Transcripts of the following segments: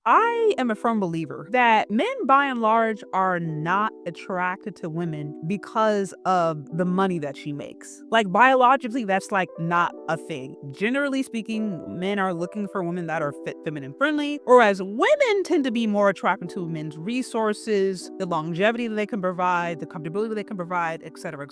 I am a firm believer that men by and large are not attracted to women because of the money that she makes. Like biologically, that's like not a thing. Generally speaking, men are looking for women that are fit, feminine friendly, whereas women tend to be more attracted to men's resources, the longevity that they can provide, the comfortability that they can provide, etc.,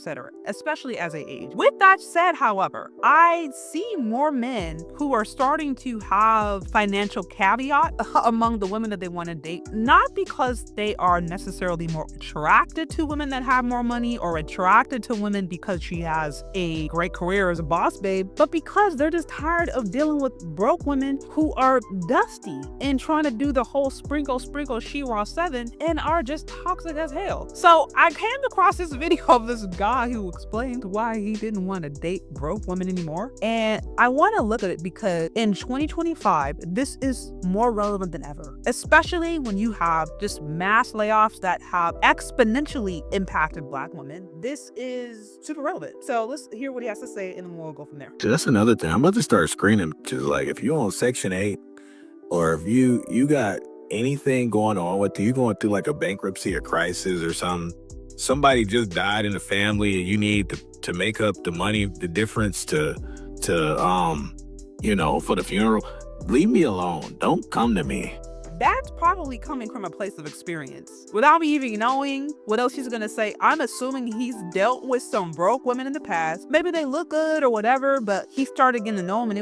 especially as they age. With that said, however, I see more men who are starting to have financial caveat among the women that they want to date, not because they are necessarily more attracted to women that have more money or attracted to women because she has a great career as a boss babe, but because they're just tired of dealing with broke women who are dusty and trying to do the whole sprinkle she-raw 7 and are just toxic as hell. So I came across this video of this guy who explained why he didn't want to date broke women anymore, and I want to look at it because in 2025 this is more relevant than ever, especially when you have just mass layoffs that have exponentially impacted Black women. This is super relevant. So let's hear what he has to say and then we'll go from there. So that's another thing. I'm about to start screening. Just like if you on Section 8 or if you got anything going on with you going through like a bankruptcy or crisis or somebody just died in the family and you need to make up the money, the difference to for the funeral, leave me alone. Don't come to me. That's probably coming from a place of experience. Without me even knowing what else he's gonna say, I'm assuming he's dealt with some broke women in the past. Maybe they look good or whatever, but he started getting to know them and it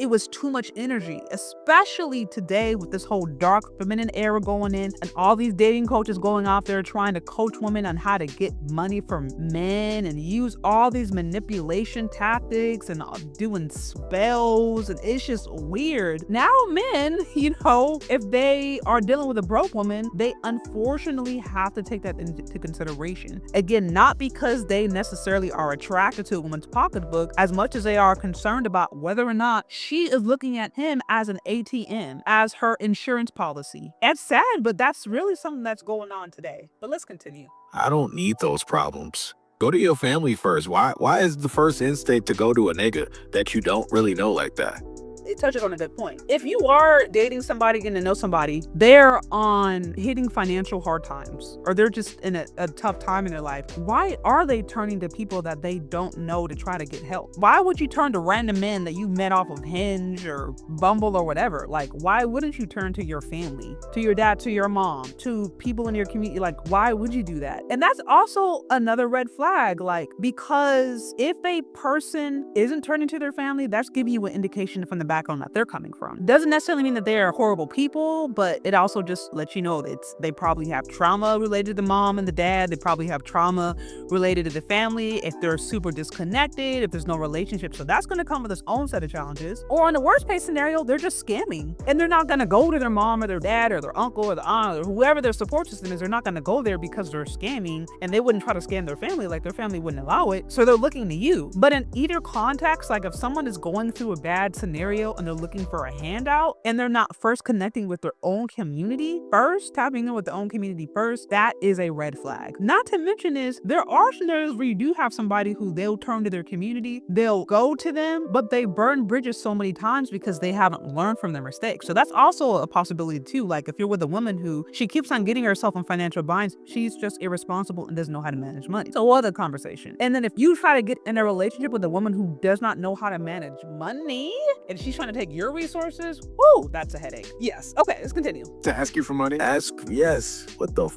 was too much energy, especially today with this whole dark feminine era going in and all these dating coaches going out there trying to coach women on how to get money from men and use all these manipulation tactics and doing spells, and it's just weird. Now men, if they are dealing with a broke woman, they unfortunately have to take that into consideration. Again, not because they necessarily are attracted to a woman's pocketbook as much as they are concerned about whether or not she is looking at him as an ATM, as her insurance policy. It's sad, but that's really something that's going on today. But let's continue. I don't need those problems. Go to your family first. Why is the first instinct to go to a nigga that you don't really know like that? It touches on a good point. If you are dating somebody, getting to know somebody, they're on hitting financial hard times, or they're just in a tough time in their life, why are they turning to people that they don't know to try to get help? Why would you turn to random men that you met off of Hinge or Bumble or whatever? Like, why wouldn't you turn to your family, to your dad, to your mom, to people in your community? Like, why would you do that? And that's also another red flag, like, because if a person isn't turning to their family, that's giving you an indication from the background that they're coming from. Doesn't necessarily mean that they are horrible people, but it also just lets you know that they probably have trauma related to mom and the dad. They probably have trauma related to the family. If they're super disconnected, if there's no relationship, so that's going to come with its own set of challenges. Or in the worst case scenario, they're just scamming, and they're not going to go to their mom or their dad or their uncle or the aunt or whoever their support system is. They're not going to go there because they're scamming, and they wouldn't try to scam their family. Like, their family wouldn't allow it, so they're looking to you. But in either context, like if someone is going through a bad scenario and they're looking for a handout and they're not first connecting with their own community first, tapping in with their own community first, that is a red flag. Not to mention is there are scenarios where you do have somebody who they'll turn to their community, they'll go to them, but they burn bridges so many times because they haven't learned from their mistakes. So that's also a possibility too. Like if you're with a woman who she keeps on getting herself in financial binds, she's just irresponsible and doesn't know how to manage money. It's a whole other conversation. And then if you try to get in a relationship with a woman who does not know how to manage money and she's trying to take your resources, whoo, that's a headache. Yes. Okay, let's continue. To ask you for money? Ask, yes. What the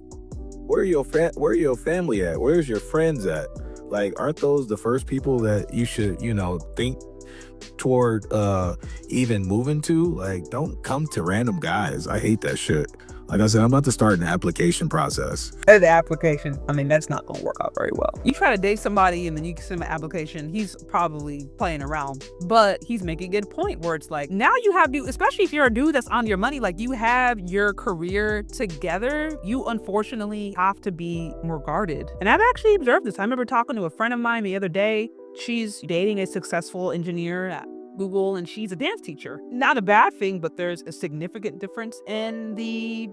where your family at? Where's your friends at? Like, aren't those the first people that you should, think toward even moving to? Like, don't come to random guys. I hate that shit. Like I said, I'm about to start an application process. The application, that's not going to work out very well. You try to date somebody and then you send an application, he's probably playing around, but he's making a good point where it's like, now you have to, especially if you're a dude that's on your money, like you have your career together, you unfortunately have to be more guarded. And I've actually observed this. I remember talking to a friend of mine the other day. She's dating a successful engineer at Google and she's a dance teacher. Not a bad thing, but there's a significant difference in the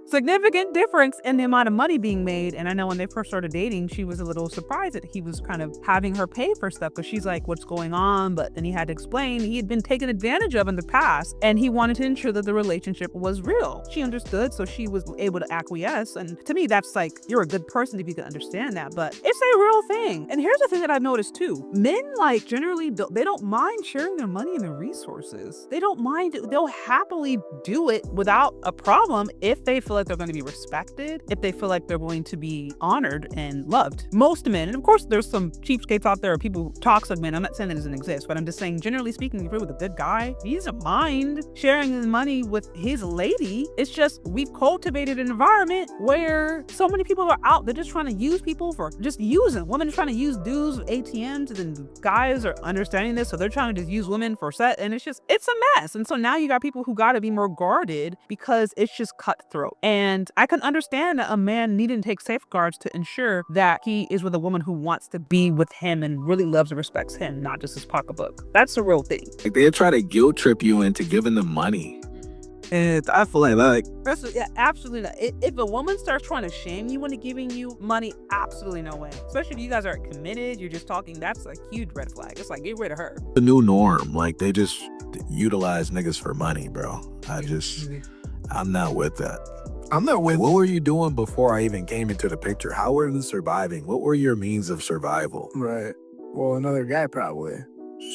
significant difference in the amount of money being made. And I know when they first started dating, she was a little surprised that he was kind of having her pay for stuff because she's like, what's going on? But then he had to explain he had been taken advantage of in the past and he wanted to ensure that the relationship was real. She understood, so she was able to acquiesce. And to me, that's like, you're a good person if you can understand that. But it's a real thing. And here's the thing that I've noticed too. Men, like, generally, they don't mind sharing their money and their resources. They don't mind. They'll happily do it without a problem if they feel like they're going to be respected, if they feel like they're going to be honored and loved. Most men, and of course there's some cheapskates out there, or people, toxic men. I'm not saying that doesn't exist, but I'm just saying, generally speaking, if you're with a good guy, he doesn't mind sharing his money with his lady. It's just we've cultivated an environment where so many people are out, they're just trying to use people for just using. Women are trying to use dudes with ATMs, and then guys are understanding this, so they're trying to just use women for sex, and it's a mess. And so now you got people who got to be more guarded because it's just cutthroat. And I can understand that a man needing to take safeguards to ensure that he is with a woman who wants to be with him and really loves and respects him, not just his pocketbook. That's a real thing. Like, they try to guilt trip you into giving them money. And I feel like Yeah, absolutely not. If a woman starts trying to shame you into giving you money, absolutely no way. Especially if you guys aren't committed, you're just talking, that's a huge red flag. It's like, get rid of her. the new norm. Like, they just utilize niggas for money, bro. I'm not with that. I'm not with. What were you doing before I even came into the picture? How were you surviving? What were your means of survival? Right. Well, another guy probably.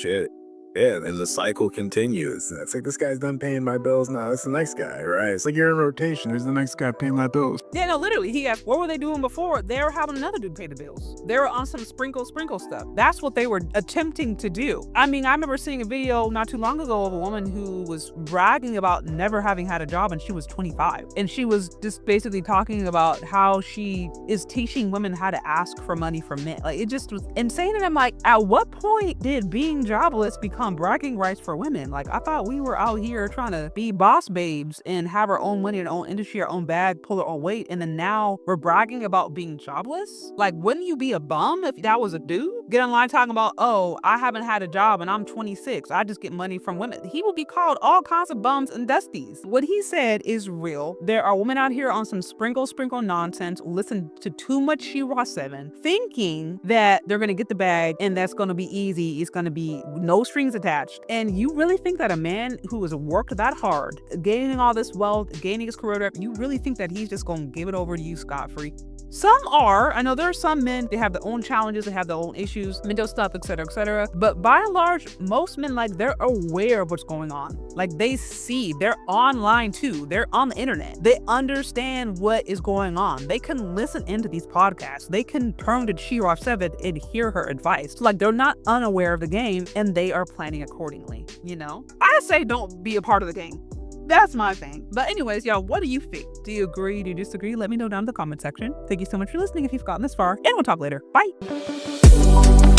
Shit. Yeah, and the cycle continues. It's like, this guy's done paying my bills now. It's the next guy, right? It's like you're in rotation. There's the next guy paying my bills. Yeah, no, literally, he asked, what were they doing before? They were having another dude pay the bills. They were on some sprinkle stuff. That's what they were attempting to do. I mean, I remember seeing a video not too long ago of a woman who was bragging about never having had a job, and she was 25. And she was just basically talking about how she is teaching women how to ask for money from men. Like, it just was insane. And I'm like, at what point did being jobless become bragging rights for women? Like, I thought we were out here trying to be boss babes and have our own money, our own industry, our own bag, pull our own weight, and then now we're bragging about being jobless? Like, wouldn't you be a bum if that was a dude? Get online talking about, oh, I haven't had a job and I'm 26, I just get money from women. He will be called all kinds of bums and dusties. What he said is real. There are women out here on some sprinkle nonsense, listen to too much She-Ra 7, thinking that they're gonna get the bag and that's gonna be easy, it's gonna be no strings attached. And you really think that a man who has worked that hard, gaining all this wealth, gaining his career, you really think that he's just gonna give it over to you scot-free? Some are. I know there are some men, they have their own challenges, they have their own issues, mental stuff, etc. But by and large, most men, like, they're aware of what's going on. Like, they see, they're online too, they're on the internet, they understand what is going on, they can listen into these podcasts, they can turn to She-Ra 7 and hear her advice. So, like, they're not unaware of the game and they are planning accordingly, you know? I say don't be a part of the game. That's my thing. But anyways, y'all, what do you think? Do you agree? Do you disagree? Let me know down in the comment section. Thank you so much for listening if you've gotten this far, and we'll talk later. Bye.